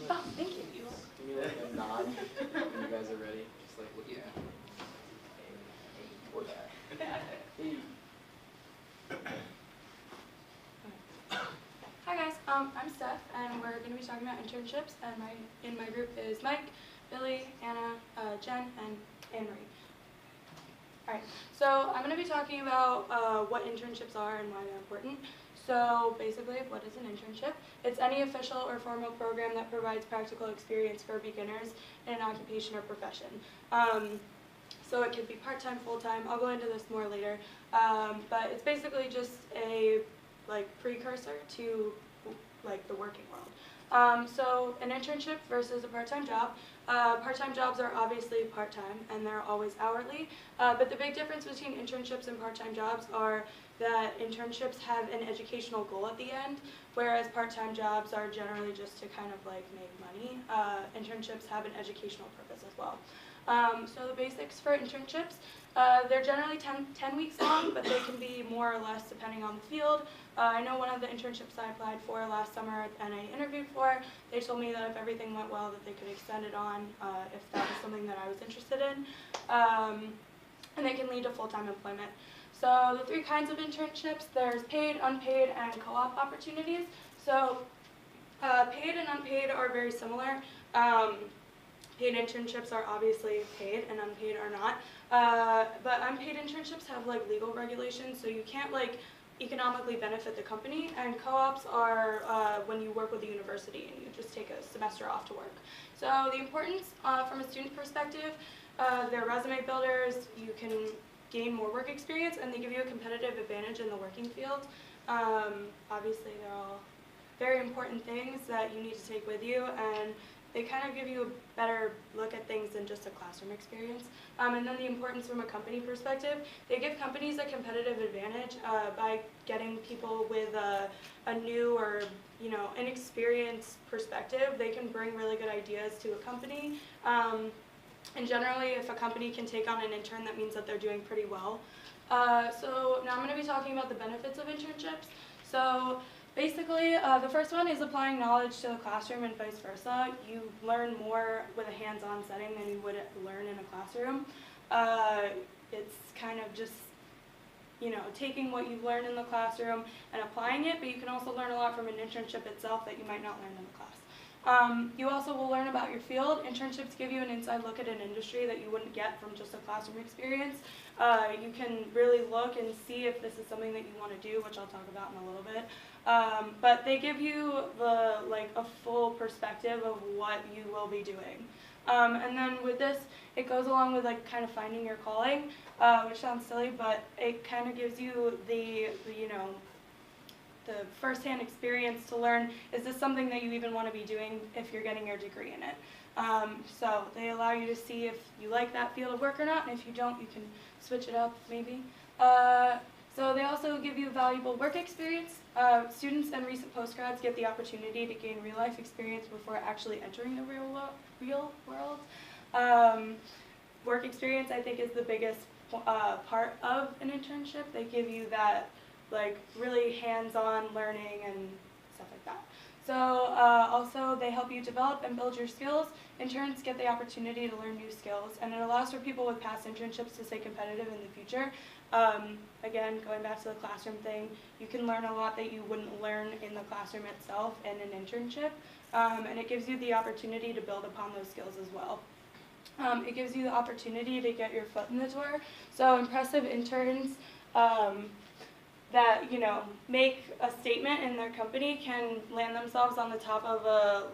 Oh, thank you. Give me like a nod when you guys are ready. Just like look at me. Or that. Hey. Hi guys, I'm Steph, and we're going to be talking about internships. And in my group is Mike, Billy, Anna, Jen, and Anne-Marie. Alright, so I'm going to be talking about what internships are and why they're important. So basically, what is an internship? It's any official or formal program that provides practical experience for beginners in an occupation or profession. So it could be part-time, full-time. I'll go into this more later. But it's basically just a precursor to the working world. So an internship versus a part-time job. Part-time jobs are obviously part-time and they're always hourly, but the big difference between internships and part-time jobs are that internships have an educational goal at the end, whereas part-time jobs are generally just to kind of make money. Internships have an educational purpose as well. So the basics for internships, they're generally 10 weeks long, but they can be more or less depending on the field. I know one of the internships I applied for last summer and I interviewed for, they told me that if everything went well that they could extend it on if that was something that I was interested in. And they can lead to full-time employment. So the three kinds of internships, there's paid, unpaid, and co-op opportunities. So paid and unpaid are very similar. Paid internships are obviously paid and unpaid are not. But unpaid internships have legal regulations, so you can't economically benefit the company, and co-ops are when you work with the university and you just take a semester off to work. So the importance from a student perspective, they're resume builders, you can gain more work experience, and they give you a competitive advantage in the working field. Obviously they're all very important things that you need to take with you, and they kind of give you a better look at things than just a classroom experience. And then the importance from a company perspective, they give companies a competitive advantage by getting people with a new or inexperienced perspective. They can bring really good ideas to a company. And generally, if a company can take on an intern, that means that they're doing pretty well. So now I'm going to be talking about the benefits of internships. So basically, the first one is applying knowledge to the classroom and vice versa. You learn more with a hands-on setting than you would learn in a classroom. It's kind of just, taking what you've learned in the classroom and applying it, but you can also learn a lot from an internship itself that you might not learn in the class. You also will learn about your field. Internships give you an inside look at an industry that you wouldn't get from just a classroom experience. You can really look and see if this is something that you want to do, which I'll talk about in a little bit. But they give you a full perspective of what you will be doing. And then with this, it goes along with kind of finding your calling, which sounds silly, but it kind of gives you the first-hand experience to learn, is this something that you even want to be doing if you're getting your degree in it? So they allow you to see if you like that field of work or not, and if you don't, you can switch it up maybe. So they also give you valuable work experience. Students and recent postgrads get the opportunity to gain real-life experience before actually entering the real world. Work experience, I think, is the biggest part of an internship. They give you that really hands-on learning and stuff like that. So also they help you develop and build your skills. Interns get the opportunity to learn new skills, and it allows for people with past internships to stay competitive in the future. Again, going back to the classroom thing, you can learn a lot that you wouldn't learn in the classroom itself in an internship, and it gives you the opportunity to build upon those skills as well. It gives you the opportunity to get your foot in the door. So impressive interns that make a statement in their company can land themselves on the top of a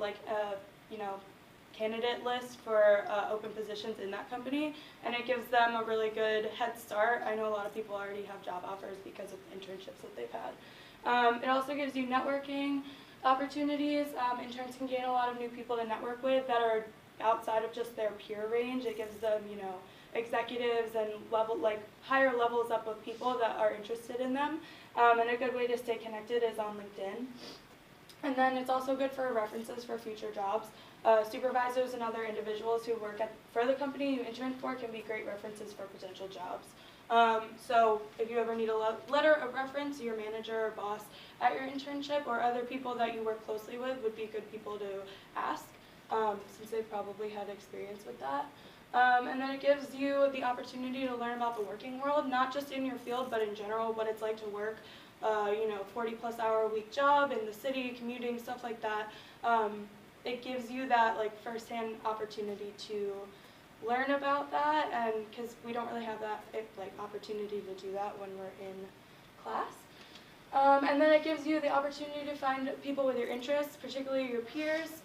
candidate list for open positions in that company, and it gives them a really good head start. I know a lot of people already have job offers because of internships that they've had. It also gives you networking opportunities. Interns can gain a lot of new people to network with that are outside of just their peer range. It gives them executives and higher levels up of people that are interested in them. And a good way to stay connected is on LinkedIn. And then it's also good for references for future jobs. Supervisors and other individuals who work for the company you intern for can be great references for potential jobs. So if you ever need a letter of reference, your manager or boss at your internship or other people that you work closely with would be good people to ask. since they've probably had experience with that. And then it gives you the opportunity to learn about the working world, not just in your field, but in general, what it's like to work, 40+ hour a week job in the city, commuting, stuff like that. It gives you that like firsthand opportunity to learn about that, and because we don't really have that opportunity to do that when we're in class. And then it gives you the opportunity to find people with your interests, particularly your peers.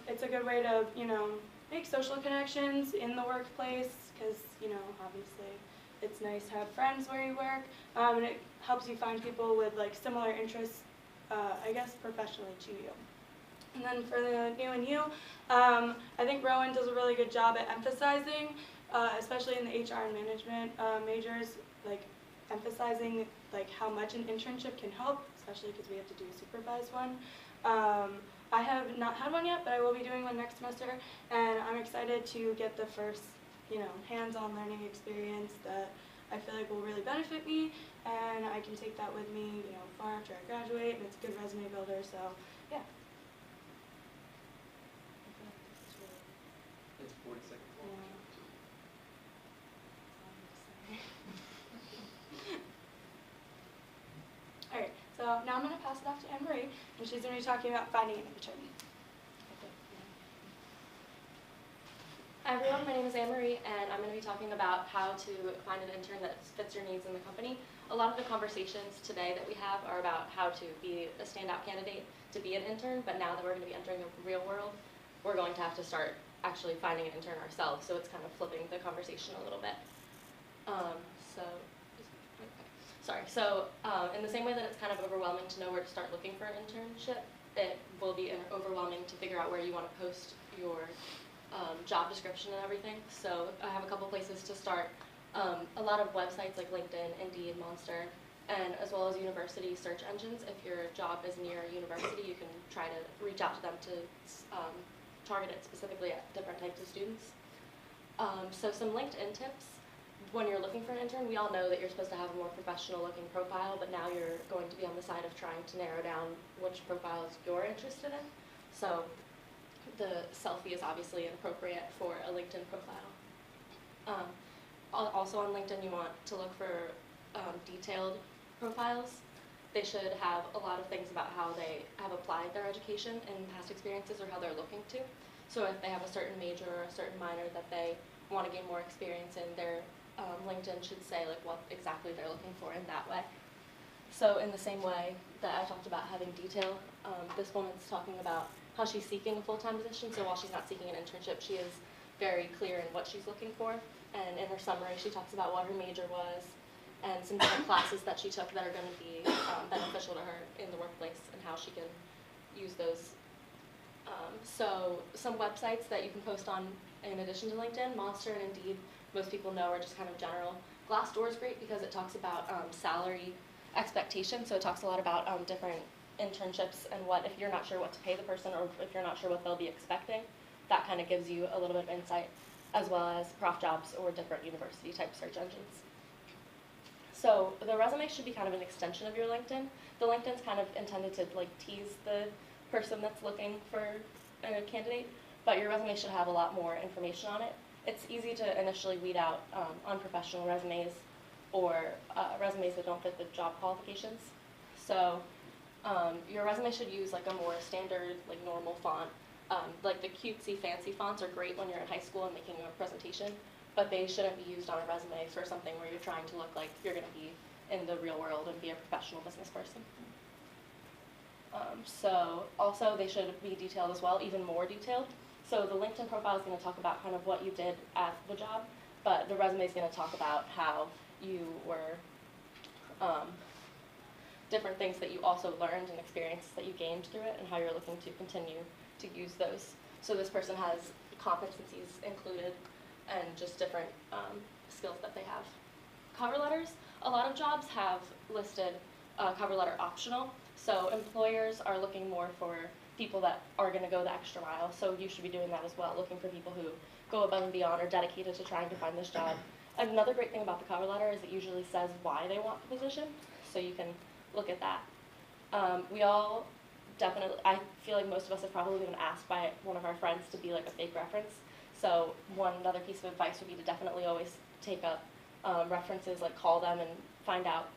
It's a good way to, make social connections in the workplace because, obviously it's nice to have friends where you work. And it helps you find people with similar interests, I guess, professionally to you. And then for the new and you, I think Rowan does a really good job at emphasizing, especially in the HR and management majors, emphasizing how much an internship can help, especially because we have to do a supervised one. I have not had one yet, but I will be doing one next semester, and I'm excited to get the first, hands-on learning experience that I feel like will really benefit me, and I can take that with me, far after I graduate, and it's a good resume builder, so yeah. It's 40 seconds long. Alright, so now I'm going to pass it off to Anne-Marie, and she's going to be talking about finding an intern. Hi everyone, my name is Anne-Marie, and I'm going to be talking about how to find an intern that fits your needs in the company. A lot of the conversations today that we have are about how to be a standout candidate to be an intern, but now that we're going to be entering the real world, we're going to have to start actually finding an intern ourselves, so it's kind of flipping the conversation a little bit. In the same way that it's kind of overwhelming to know where to start looking for an internship, it will be overwhelming to figure out where you want to post your job description and everything. So I have a couple places to start. A lot of websites like LinkedIn, Indeed, Monster, and as well as university search engines. If your job is near a university, you can try to reach out to them to target it specifically at different types of students. So some LinkedIn tips. When you're looking for an intern, we all know that you're supposed to have a more professional looking profile, but now you're going to be on the side of trying to narrow down which profiles you're interested in. So the selfie is obviously inappropriate for a LinkedIn profile. Also on LinkedIn, you want to look for detailed profiles. They should have a lot of things about how they have applied their education in past experiences or how they're looking to. So if they have a certain major or a certain minor that they want to gain more experience in, their LinkedIn should say what exactly they're looking for in that way. So in the same way that I talked about having detail, this woman's talking about how she's seeking a full-time position. So while she's not seeking an internship, she is very clear in what she's looking for. And in her summary, she talks about what her major was and some different classes that she took that are going to be beneficial to her in the workplace and how she can use those. So some websites that you can post on in addition to LinkedIn, Monster and Indeed, most people know are just kind of general. Glassdoor is great because it talks about salary expectations. So it talks a lot about different internships and if you're not sure what to pay the person or if you're not sure what they'll be expecting, that kind of gives you a little bit of insight, as well as prof jobs or different university type search engines. So the resume should be kind of an extension of your LinkedIn. The LinkedIn's kind of intended to tease the person that's looking for a candidate, but your resume should have a lot more information on it. It's easy to initially weed out unprofessional resumes or resumes that don't fit the job qualifications. So your resume should use a more standard, normal font. The cutesy, fancy fonts are great when you're in high school and making a presentation, but they shouldn't be used on a resume for something where you're trying to look like you're going to be in the real world and be a professional business person. So also they should be detailed as well, even more detailed. So the LinkedIn profile is going to talk about kind of what you did at the job, but the resume is going to talk about how you were, different things that you also learned and experiences that you gained through it and how you're looking to continue to use those. So this person has competencies included and just different skills that they have. Cover letters, a lot of jobs have listed cover letter optional. So employers are looking more for people that are going to go the extra mile. So you should be doing that as well, looking for people who go above and beyond or dedicated to trying to find this job. Another great thing about the cover letter is it usually says why they want the position, so you can look at that. We all definitely, I feel like most of us have probably been asked by one of our friends to be like a fake reference. So another piece of advice would be to definitely always take up references, like call them and find out,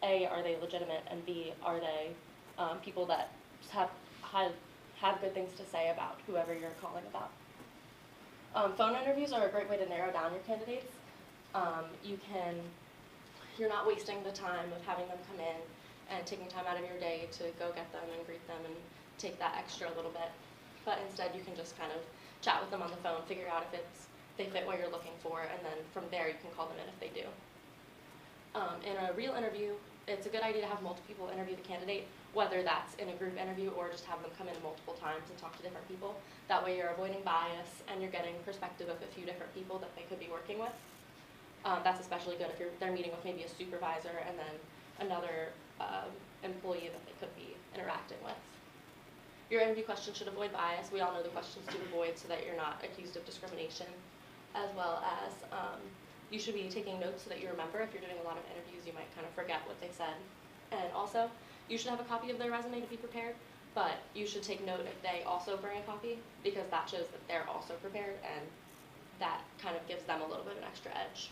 A, are they legitimate, and B, are they people that just have good things to say about whoever you're calling about. Phone interviews are a great way to narrow down your candidates. You're not wasting the time of having them come in and taking time out of your day to go get them and greet them and take that extra little bit. But instead you can just kind of chat with them on the phone, figure out if they fit what you're looking for, and then from there you can call them in if they do. In a real interview, it's a good idea to have multiple people interview the candidate, whether that's in a group interview or just have them come in multiple times and talk to different people. That way you're avoiding bias and you're getting perspective of a few different people that they could be working with. That's especially good if they're meeting with maybe a supervisor and then another employee that they could be interacting with. Your interview questions should avoid bias. We all know the questions to avoid so that you're not accused of discrimination, as well as you should be taking notes so that you remember. If you're doing a lot of interviews, you might kind of forget what they said. And also, you should have a copy of their resume to be prepared, but you should take note if they also bring a copy, because that shows that they're also prepared, and that kind of gives them a little bit of an extra edge.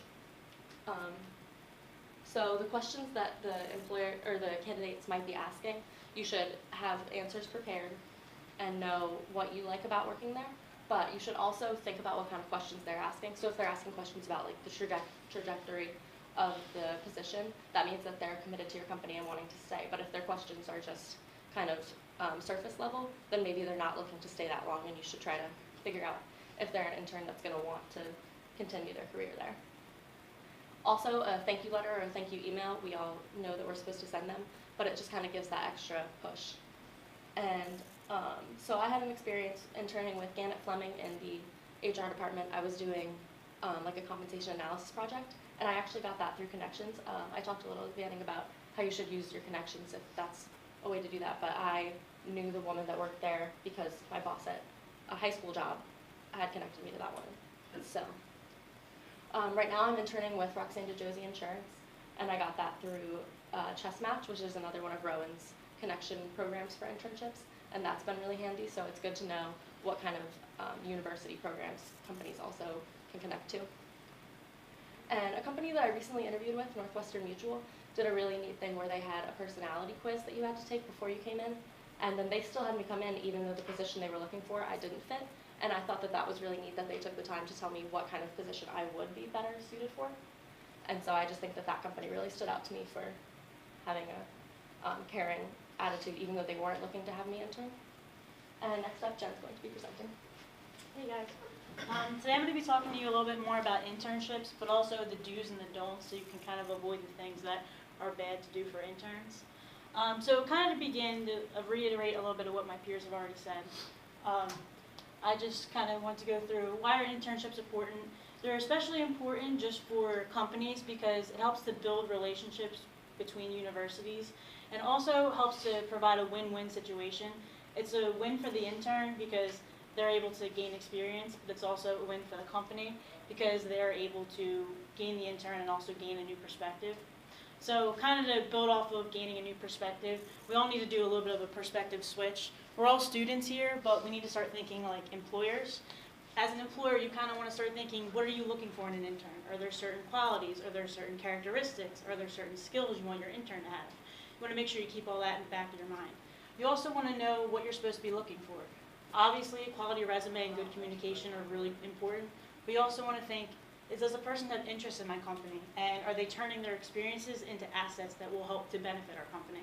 So the questions that the employer or the candidates might be asking, you should have answers prepared and know what you like about working there, but you should also think about what kind of questions they're asking. So if they're asking questions about like the trajectory of the position, that means that they're committed to your company and wanting to stay. But if their questions are just kind of surface level, then maybe they're not looking to stay that long, and you should try to figure out if they're an intern that's going to want to continue their career there. Also, a thank you letter or a thank you email, we all know that we're supposed to send them, but it just kind of gives that extra push. And so I had an experience interning with Gannett Fleming in the HR department. I was doing like a compensation analysis project, and I actually got that through connections. I talked a little at the beginning about how you should use your connections if that's a way to do that, but I knew the woman that worked there because my boss at a high school job had connected me to that woman. So right now I'm interning with Roxanne DeJosie Insurance, and I got that through Chess Match, which is another one of Rowan's connection programs for internships, and that's been really handy. So it's good to know what kind of university programs companies also can connect to. And a company that I recently interviewed with, Northwestern Mutual, did a really neat thing where they had a personality quiz that you had to take before you came in, and then they still had me come in even though the position they were looking for I didn't fit. And I thought that that was really neat that they took the time to tell me what kind of position I would be better suited for. And so I just think that that company really stood out to me for having a caring attitude, even though they weren't looking to have me intern. And next up, Jen's going to be presenting. Hey guys. Today I'm going to be talking to you a little bit more about internships, but also the do's and the don'ts, so you can kind of avoid the things that are bad to do for interns. So kind of to begin, to reiterate a little bit of what my peers have already said. I just kind of want to go through why are internships important. They're especially important just for companies because it helps to build relationships between universities and also helps to provide a win-win situation. It's a win for the intern because they're able to gain experience, but it's also a win for the company because they're able to gain the intern and also gain a new perspective. So kind of to build off of gaining a new perspective, we all need to do a little bit of a perspective switch. We're all students here, but we need to start thinking like employers. As an employer, you kind of want to start thinking, what are you looking for in an intern? Are there certain qualities? Are there certain characteristics? Are there certain skills you want your intern to have? You want to make sure you keep all that in the back of your mind. You also want to know what you're supposed to be looking for. Obviously, quality resume and good communication are really important. But you also want to think, does the person have interest in my company? And are they turning their experiences into assets that will help to benefit our company?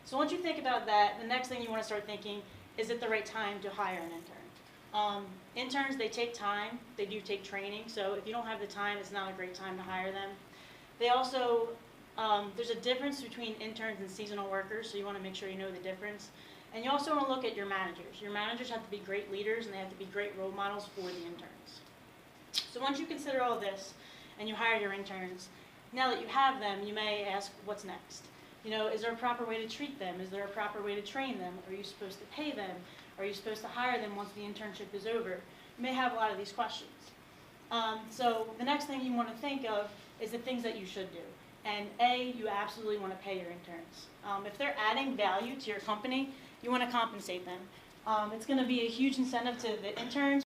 So once you think about that, the next thing you want to start thinking, is it the right time to hire an intern? Interns, they take time. They do take training. So if you don't have the time, it's not a great time to hire them. They also, there's a difference between interns and seasonal workers, so you want to make sure you know the difference. And you also want to look at your managers. Your managers have to be great leaders, and they have to be great role models for the interns. So once you consider all this, and you hire your interns, now that you have them, you may ask, what's next? You know, is there a proper way to treat them? Is there a proper way to train them? Are you supposed to pay them? Are you supposed to hire them once the internship is over? You may have a lot of these questions. So the next thing you want to think of is the things that you should do. And A, you absolutely want to pay your interns. If they're adding value to your company you want to compensate them. It's going to be a huge incentive to the interns,